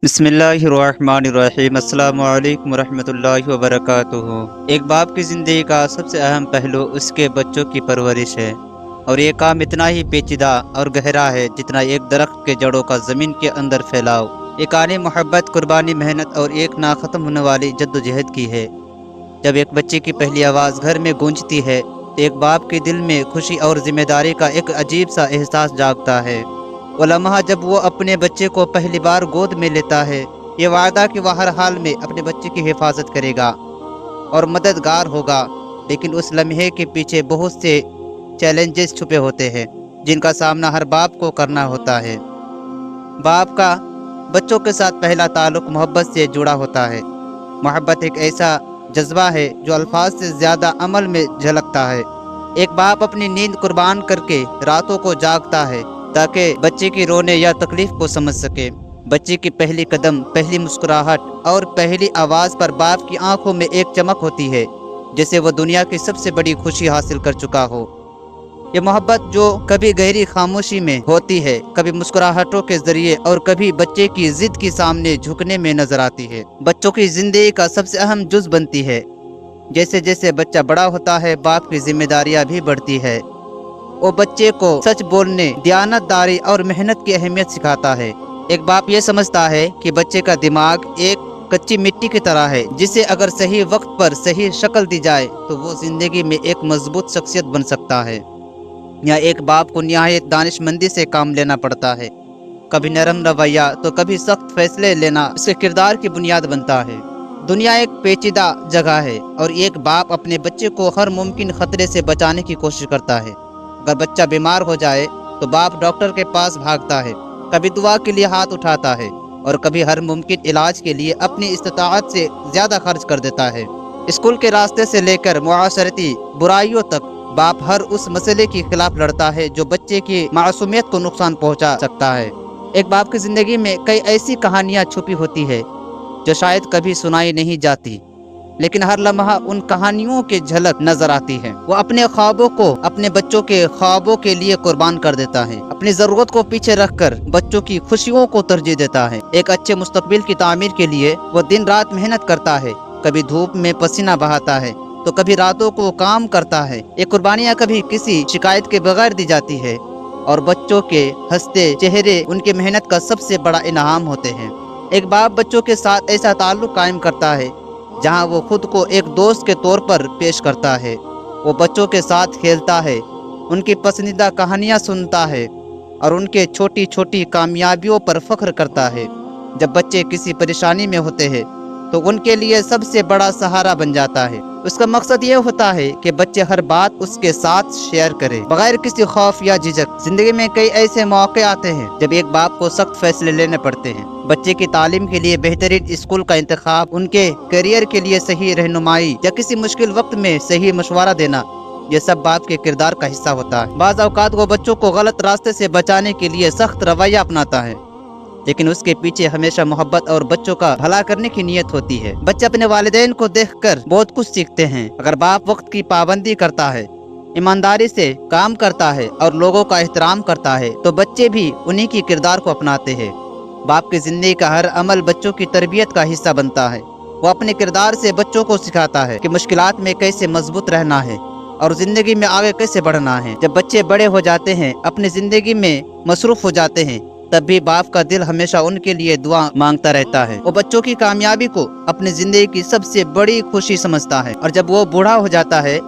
بسم اللہ الرحمن الرحیم۔ السلام علیکم ورحمۃ اللہ وبرکاتہ۔ ایک باپ کی زندگی کا سب سے اہم پہلو اس کے بچوں کی پرورش ہے، اور یہ کام اتنا ہی پیچیدہ اور گہرا ہے جتنا ایک درخت کے جڑوں کا زمین کے اندر پھیلاؤ۔ ایک کہانی محبت، قربانی، محنت اور ایک نہ ختم ہونے والی جدوجہد کی ہے۔ جب ایک بچے کی پہلی آواز گھر میں گونجتی ہے تو ایک باپ کے دل میں خوشی اور ذمہ داری کا ایک عجیب سا احساس جاگتا ہے۔ وہ لمحہ جب وہ اپنے بچے کو پہلی بار گود میں لیتا ہے، یہ وعدہ کہ وہ ہر حال میں اپنے بچے کی حفاظت کرے گا اور مددگار ہوگا، لیکن اس لمحے کے پیچھے بہت سے چیلنجز چھپے ہوتے ہیں جن کا سامنا ہر باپ کو کرنا ہوتا ہے۔ باپ کا بچوں کے ساتھ پہلا تعلق محبت سے جڑا ہوتا ہے۔ محبت ایک ایسا جذبہ ہے جو الفاظ سے زیادہ عمل میں جھلکتا ہے۔ ایک باپ اپنی نیند قربان کر کے راتوں کو جاگتا ہے تاکہ بچے کی رونے یا تکلیف کو سمجھ سکے۔ بچے کی پہلی قدم، پہلی مسکراہٹ اور پہلی آواز پر باپ کی آنکھوں میں ایک چمک ہوتی ہے، جیسے وہ دنیا کی سب سے بڑی خوشی حاصل کر چکا ہو۔ یہ محبت جو کبھی گہری خاموشی میں ہوتی ہے، کبھی مسکراہٹوں کے ذریعے اور کبھی بچے کی ضد کے سامنے جھکنے میں نظر آتی ہے، بچوں کی زندگی کا سب سے اہم جز بنتی ہے۔ جیسے جیسے بچہ بڑا ہوتا ہے، باپ کی ذمہ داریاں بھی بڑھتی ہے۔ وہ بچے کو سچ بولنے، دیانت داری اور محنت کی اہمیت سکھاتا ہے۔ ایک باپ یہ سمجھتا ہے کہ بچے کا دماغ ایک کچی مٹی کی طرح ہے، جسے اگر صحیح وقت پر صحیح شکل دی جائے تو وہ زندگی میں ایک مضبوط شخصیت بن سکتا ہے۔ یہاں ایک باپ کو نہایت دانش مندی سے کام لینا پڑتا ہے۔ کبھی نرم رویہ تو کبھی سخت فیصلے لینا اس کے کردار کی بنیاد بنتا ہے۔ دنیا ایک پیچیدہ جگہ ہے، اور ایک باپ اپنے بچے کو ہر ممکن خطرے سے بچانے کی کوشش کرتا ہے۔ اگر بچہ بیمار ہو جائے تو باپ ڈاکٹر کے پاس بھاگتا ہے، کبھی دعا کے لیے ہاتھ اٹھاتا ہے، اور کبھی ہر ممکن علاج کے لیے اپنی استطاعت سے زیادہ خرچ کر دیتا ہے۔ اسکول کے راستے سے لے کر معاشرتی برائیوں تک، باپ ہر اس مسئلے کے خلاف لڑتا ہے جو بچے کی معصومیت کو نقصان پہنچا سکتا ہے۔ ایک باپ کی زندگی میں کئی ایسی کہانیاں چھپی ہوتی ہے جو شاید کبھی سنائی نہیں جاتی، لیکن ہر لمحہ ان کہانیوں کی جھلک نظر آتی ہے۔ وہ اپنے خوابوں کو اپنے بچوں کے خوابوں کے لیے قربان کر دیتا ہے، اپنی ضرورت کو پیچھے رکھ کر بچوں کی خوشیوں کو ترجیح دیتا ہے۔ ایک اچھے مستقبل کی تعمیر کے لیے وہ دن رات محنت کرتا ہے، کبھی دھوپ میں پسینہ بہاتا ہے تو کبھی راتوں کو کام کرتا ہے۔ یہ قربانیاں کبھی کسی شکایت کے بغیر دی جاتی ہے، اور بچوں کے ہنستے چہرے ان کی محنت کا سب سے بڑا انعام ہوتے ہیں۔ ایک باپ بچوں کے ساتھ ایسا تعلق قائم کرتا ہے جہاں وہ خود کو ایک دوست کے طور پر پیش کرتا ہے۔ وہ بچوں کے ساتھ کھیلتا ہے، ان کی پسندیدہ کہانیاں سنتا ہے اور ان کے چھوٹی چھوٹی کامیابیوں پر فخر کرتا ہے۔ جب بچے کسی پریشانی میں ہوتے ہیں تو ان کے لیے سب سے بڑا سہارا بن جاتا ہے۔ اس کا مقصد یہ ہوتا ہے کہ بچے ہر بات اس کے ساتھ شیئر کرے، بغیر کسی خوف یا جھجک۔ زندگی میں کئی ایسے موقع آتے ہیں جب ایک باپ کو سخت فیصلے لینے پڑتے ہیں۔ بچے کی تعلیم کے لیے بہترین اسکول کا انتخاب، ان کے کیریئر کے لیے صحیح رہنمائی، یا کسی مشکل وقت میں صحیح مشورہ دینا، یہ سب باپ کے کردار کا حصہ ہوتا ہے۔ بعض اوقات وہ بچوں کو غلط راستے سے بچانے کے لیے سخت رویہ اپناتا ہے، لیکن اس کے پیچھے ہمیشہ محبت اور بچوں کا بھلا کرنے کی نیت ہوتی ہے۔ بچے اپنے والدین کو دیکھ کر بہت کچھ سیکھتے ہیں۔ اگر باپ وقت کی پابندی کرتا ہے، ایمانداری سے کام کرتا ہے اور لوگوں کا احترام کرتا ہے تو بچے بھی انہی کی کردار کو اپناتے ہیں۔ باپ کی زندگی کا ہر عمل بچوں کی تربیت کا حصہ بنتا ہے۔ وہ اپنے کردار سے بچوں کو سکھاتا ہے کہ مشکلات میں کیسے مضبوط رہنا ہے اور زندگی میں آگے کیسے بڑھنا ہے۔ جب بچے بڑے ہو جاتے ہیں، اپنی زندگی میں مصروف ہو جاتے ہیں، تب بھی باپ کا دل ہمیشہ ان کے لیے دعا مانگتا رہتا ہے۔ وہ بچوں کی کامیابی کو اپنی زندگی کی سب سے بڑی خوشی سمجھتا ہے، اور جب وہ بوڑھا ہو جاتا ہے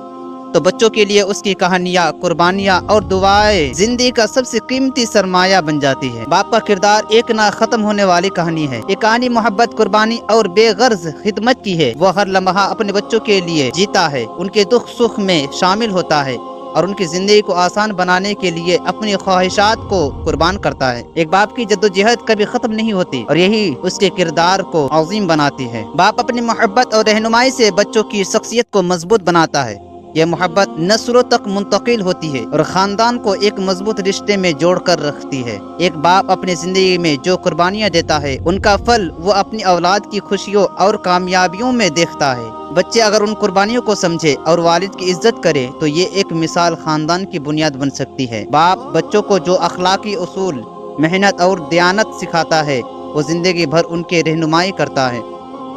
تو بچوں کے لیے اس کی کہانیاں، قربانیاں اور دعائیں زندگی کا سب سے قیمتی سرمایہ بن جاتی ہے۔ باپ کا کردار ایک نہ ختم ہونے والی کہانی ہے۔ یہ کہانی محبت، قربانی اور بے غرض خدمت کی ہے۔ وہ ہر لمحہ اپنے بچوں کے لیے جیتا ہے، ان کے دکھ سکھ میں شامل ہوتا ہے اور ان کی زندگی کو آسان بنانے کے لیے اپنی خواہشات کو قربان کرتا ہے۔ ایک باپ کی جدوجہد کبھی ختم نہیں ہوتی، اور یہی اس کے کردار کو عظیم بناتی ہے۔ باپ اپنی محبت اور رہنمائی سے بچوں کی شخصیت کو مضبوط بناتا ہے۔ یہ محبت نسلوں تک منتقل ہوتی ہے اور خاندان کو ایک مضبوط رشتے میں جوڑ کر رکھتی ہے۔ ایک باپ اپنی زندگی میں جو قربانیاں دیتا ہے، ان کا پھل وہ اپنی اولاد کی خوشیوں اور کامیابیوں میں دیکھتا ہے۔ بچے اگر ان قربانیوں کو سمجھے اور والد کی عزت کرے تو یہ ایک مثال خاندان کی بنیاد بن سکتی ہے۔ باپ بچوں کو جو اخلاقی اصول، محنت اور دیانت سکھاتا ہے، وہ زندگی بھر ان کی رہنمائی کرتا ہے۔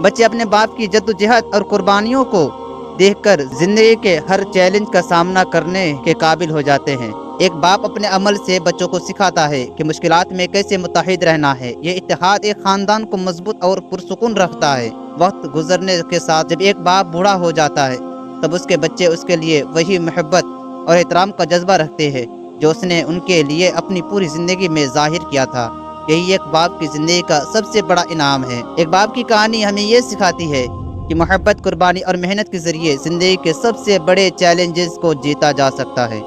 بچے اپنے باپ کی جدوجہد اور قربانیوں کو دیکھ کر زندگی کے ہر چیلنج کا سامنا کرنے کے قابل ہو جاتے ہیں۔ ایک باپ اپنے عمل سے بچوں کو سکھاتا ہے کہ مشکلات میں کیسے متحد رہنا ہے۔ یہ اتحاد ایک خاندان کو مضبوط اور پرسکون رکھتا ہے۔ وقت گزرنے کے ساتھ جب ایک باپ بوڑھا ہو جاتا ہے تب اس کے بچے اس کے لیے وہی محبت اور احترام کا جذبہ رکھتے ہیں جو اس نے ان کے لیے اپنی پوری زندگی میں ظاہر کیا تھا۔ یہی ایک باپ کی زندگی کا سب سے بڑا انعام ہے۔ ایک باپ کی کہانی ہمیں یہ سکھاتی ہے کہ محبت، قربانی اور محنت کے ذریعے زندگی کے سب سے بڑے چیلنجز کو جیتا جا سکتا ہے۔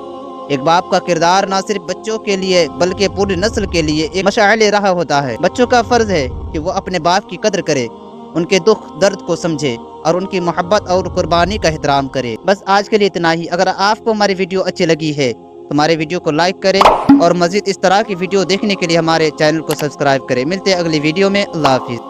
ایک باپ کا کردار نہ صرف بچوں کے لیے بلکہ پوری نسل کے لیے ایک مشعل راہ ہوتا ہے۔ بچوں کا فرض ہے کہ وہ اپنے باپ کی قدر کرے، ان کے دکھ درد کو سمجھے اور ان کی محبت اور قربانی کا احترام کرے۔ بس آج کے لیے اتنا ہی۔ اگر آپ کو ہماری ویڈیو اچھی لگی ہے تو ہمارے ویڈیو کو لائک کریں اور مزید اس طرح کی ویڈیو دیکھنے کے لیے ہمارے چینل کو سبسکرائب کریں۔ ملتے ہیں اگلی ویڈیو میں۔ اللہ حافظ۔